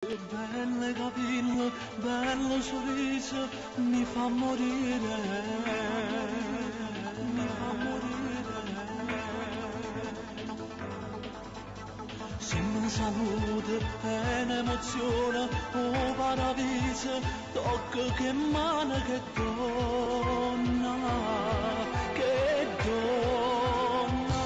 Belle capelli, bello sorriso, mi fa morire, mi fa morire. Se mi saluta è un'emozione, oh paradiso, tocco che mano che donna, che donna.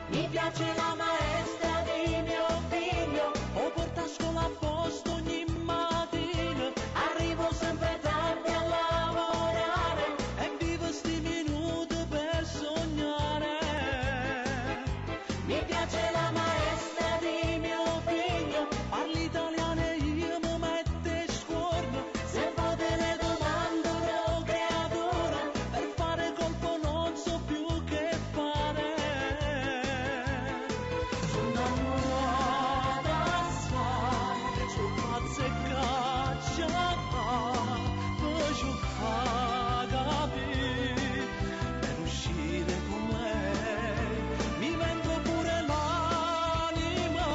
Mi piace la maestra di mio figlio, o porta a scuola a posto ogni mattina, arrivo sempre tardi a lavorare e vivo sti minuti per sognare. Mi piace la maestra di mio figlio, parli italiano e io mi mette scorno, se fate le domande ero creatura, per fare colpo non so più che fare. Sono innamorata assai, sono pazza e cacciata, faccio capire per uscire con lei, mi vendo pure l'anima.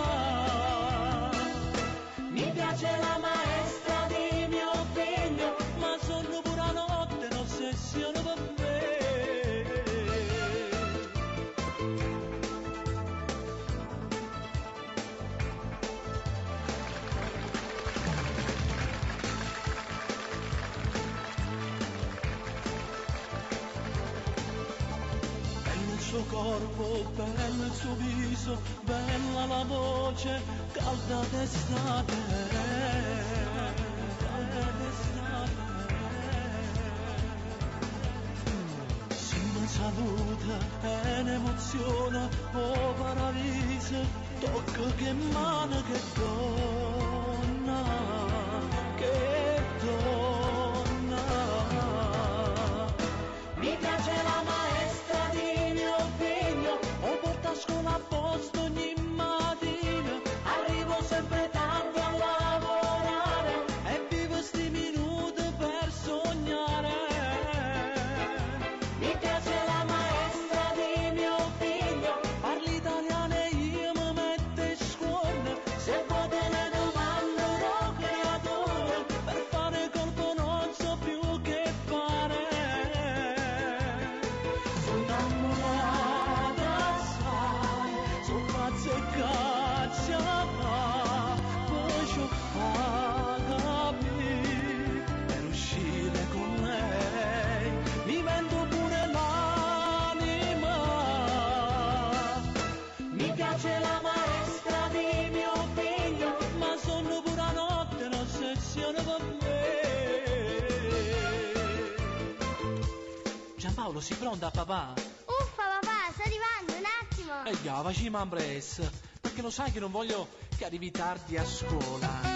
Mi piace la maestra di mio figlio, ma sono pure a notte un'ossessione per me. Bello il suo corpo, bello il suo viso, bella la voce, calda d'estate, calda d'estate. Se mi saluta è un'emozione, oh paradiso, tocco che mano che donna, che donna. Mi piace la maestra di mio figlio, o porta a scuola a posto ogni mattina, arrivo sempre tardi a lavorare e vivo sti minuti per sognare. Mi piace la maestra di mio figlio, parli italiano e io mi mette scorno, se fate le domande ero creatura, per fare colpo non so più che fare. Sono innamorata assai, sono pazza e cacciata, faccio capire per uscire con lei, mi vendo pure l'anima. Mi piace la maestra di mio figlio, ma sono pure a notte un'ossessione per me. Giampaolo, si pronta papà? Uffa papà, sto arrivando, un attimo. E già, facciamo presto, perché lo sai che non voglio che arrivi tardi a scuola.